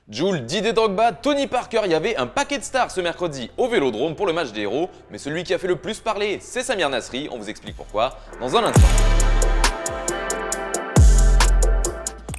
Jul, Didier Drogba, Tony Parker, il y avait un paquet de stars ce mercredi au Vélodrome pour le match des héros, mais celui qui a fait le plus parler, c'est Samir Nasri, on vous explique pourquoi dans un instant.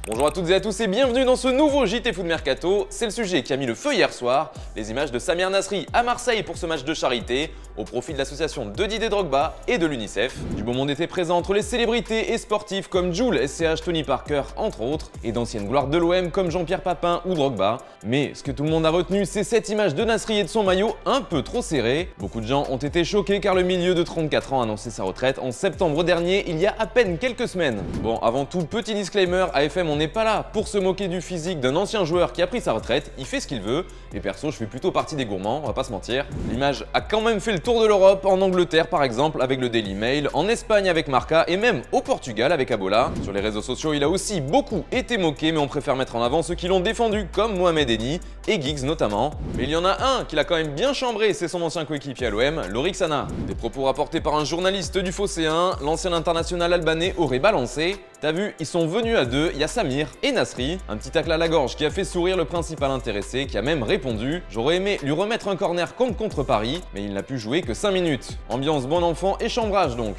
Bonjour à toutes et à tous et bienvenue dans ce nouveau JT Foot Mercato. C'est le sujet qui a mis le feu hier soir, les images de Samir Nasri à Marseille pour ce match de charité au profit de l'association de Didier Drogba et de l'UNICEF. Du beau monde était présent entre les célébrités et sportifs comme Jul, SCH, Tony Parker entre autres, et d'anciennes gloires de l'OM comme Jean-Pierre Papin ou Drogba. Mais ce que tout le monde a retenu, c'est cette image de Nasri et de son maillot un peu trop serré. Beaucoup de gens ont été choqués car le milieu de 34 ans a annoncé sa retraite en septembre dernier, il y a à peine quelques semaines. Bon, avant tout, petit disclaimer, AFM, on n'est pas là pour se moquer du physique d'un ancien joueur qui a pris sa retraite, il fait ce qu'il veut, et perso je fais plutôt partie des gourmands, on va pas se mentir. L'image a quand même fait le tour de l'Europe, en Angleterre par exemple avec le Daily Mail, en Espagne avec Marca et même au Portugal avec Abola. Sur les réseaux sociaux il a aussi beaucoup été moqué, mais on préfère mettre en avant ceux qui l'ont défendu comme Mohamed Eni et Giggs notamment. Mais il y en a un qui l'a quand même bien chambré, c'est son ancien coéquipier à l'OM, Lorik Sana. Des propos rapportés par un journaliste du Phocéen, l'ancien international albanais aurait balancé: t'as vu, ils sont venus à deux, il y a Samir et Nasri. Un petit tacle à la gorge qui a fait sourire le principal intéressé qui a même répondu: j'aurais aimé lui remettre un corner contre Paris, mais il n'a pu jouer que 5 minutes. Ambiance bon enfant et chambrage donc.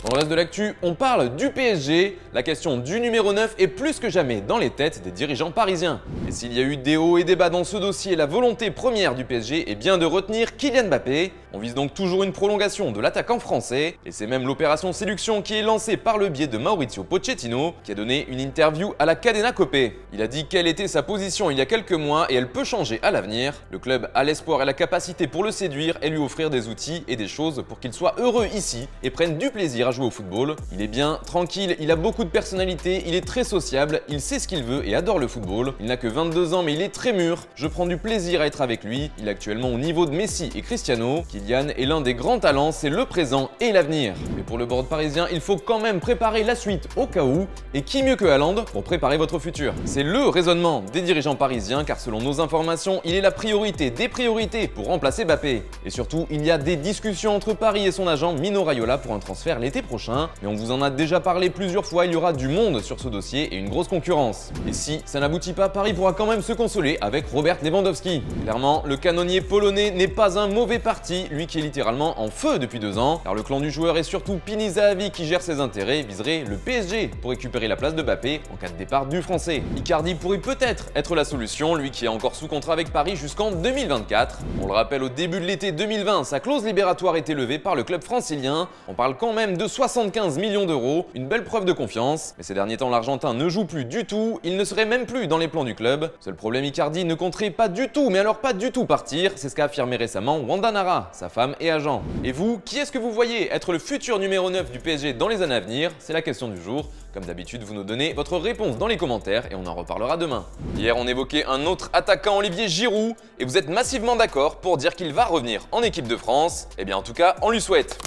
Dans le reste de l'actu, on parle du PSG. La question du numéro 9 est plus que jamais dans les têtes des dirigeants parisiens. Et s'il y a eu des hauts et des bas dans ce dossier, la volonté première du PSG est bien de retenir Kylian Mbappé. On vise donc toujours une prolongation de l'attaquant français. Et c'est même l'opération séduction qui est lancée par le biais de Maurizio Pochettino, qui a donné une interview à la Cadena Copé. Il a dit quelle était sa position il y a quelques mois et elle peut changer à l'avenir. Le club a l'espoir et la capacité pour le séduire et lui offrir des outils et des choses pour qu'il soit heureux ici et prenne du plaisir à jouer au football. Il est bien, tranquille, il a beaucoup de personnalité, il est très sociable, il sait ce qu'il veut et adore le football. Il n'a que 22 ans mais il est très mûr, je prends du plaisir à être avec lui. Il est actuellement au niveau de Messi et Cristiano. Kylian est l'un des grands talents, c'est le présent et l'avenir. Mais pour le board parisien, il faut quand même préparer la suite au cas où. Et qui mieux que Haaland pour préparer votre futur? C'est le raisonnement des dirigeants parisiens car selon nos informations, il est la priorité des priorités pour remplacer Mbappé. Et surtout, il y a des discussions entre Paris et son agent Mino Raiola pour un transfert l'été prochain. Mais on vous en a déjà parlé plusieurs fois, il y aura du monde sur ce dossier et une grosse concurrence. Et si ça n'aboutit pas, Paris pourra quand même se consoler avec Robert Lewandowski. Clairement, le canonnier polonais n'est pas un mauvais parti, lui qui est littéralement en feu depuis 2 ans, car le clan du joueur et surtout Pini Zahavi qui gère ses intérêts viserait le PSG pour récupérer la place de Mbappé en cas de départ du français. Icardi pourrait peut-être être la solution, lui qui est encore sous contrat avec Paris jusqu'en 2024. On le rappelle, au début de l'été 2020, sa clause libératoire était levée par le club francilien. On parle quand même de 75 millions d'euros, une belle preuve de confiance. Mais ces derniers temps, l'Argentin ne joue plus du tout, il ne serait même plus dans les plans du club. Seul problème, Icardi ne compterait pas du tout, mais alors pas du tout partir, c'est ce qu'a affirmé récemment Wanda Nara, sa femme et agent. Et vous, qui est-ce que vous voyez être le futur numéro 9 du PSG dans les années à venir? C'est la question du jour. Comme d'habitude, vous nous donnez votre réponse dans les commentaires et on en reparlera demain. Hier, on évoquait un autre attaquant, Olivier Giroud, et vous êtes massivement d'accord pour dire qu'il va revenir en équipe de France. Eh bien, en tout cas, on lui souhaite.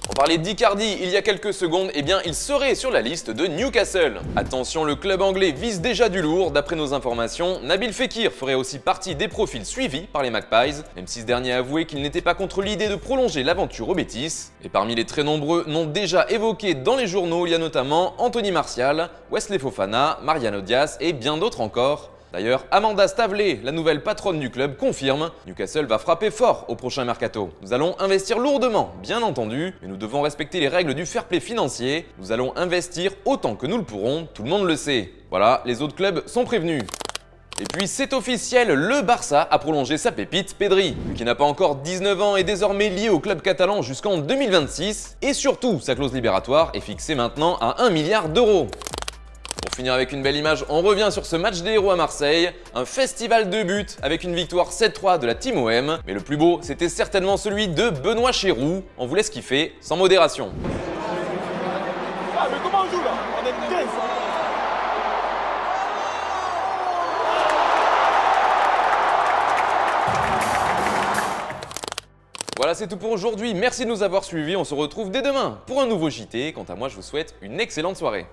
On parlait d'Icardi il y a quelques secondes, eh bien il serait sur la liste de Newcastle. Attention, le club anglais vise déjà du lourd. D'après nos informations, Nabil Fekir ferait aussi partie des profils suivis par les Magpies, même si ce dernier a avoué qu'il n'était pas contre l'idée de prolonger l'aventure au Betis. Et parmi les très nombreux noms déjà évoqués dans les journaux, il y a notamment Anthony Martial, Wesley Fofana, Mariano Diaz et bien d'autres encore. D'ailleurs, Amanda Staveley, la nouvelle patronne du club, confirme: Newcastle va frapper fort au prochain mercato. Nous allons investir lourdement, bien entendu, mais nous devons respecter les règles du fair play financier. Nous allons investir autant que nous le pourrons, tout le monde le sait. Voilà, les autres clubs sont prévenus. Et puis c'est officiel, le Barça a prolongé sa pépite Pedri. Lui qui n'a pas encore 19 ans est désormais lié au club catalan jusqu'en 2026. Et surtout, sa clause libératoire est fixée maintenant à 1 milliard d'euros. Pour finir avec une belle image, on revient sur ce match des héros à Marseille, un festival de buts avec une victoire 7-3 de la Team OM. Mais le plus beau, c'était certainement celui de Benoît Chéroux. On vous laisse kiffer, sans modération. Ah mais comment on joue là? On est 15. Voilà, c'est tout pour aujourd'hui. Merci de nous avoir suivis. On se retrouve dès demain pour un nouveau JT. Quant à moi, je vous souhaite une excellente soirée.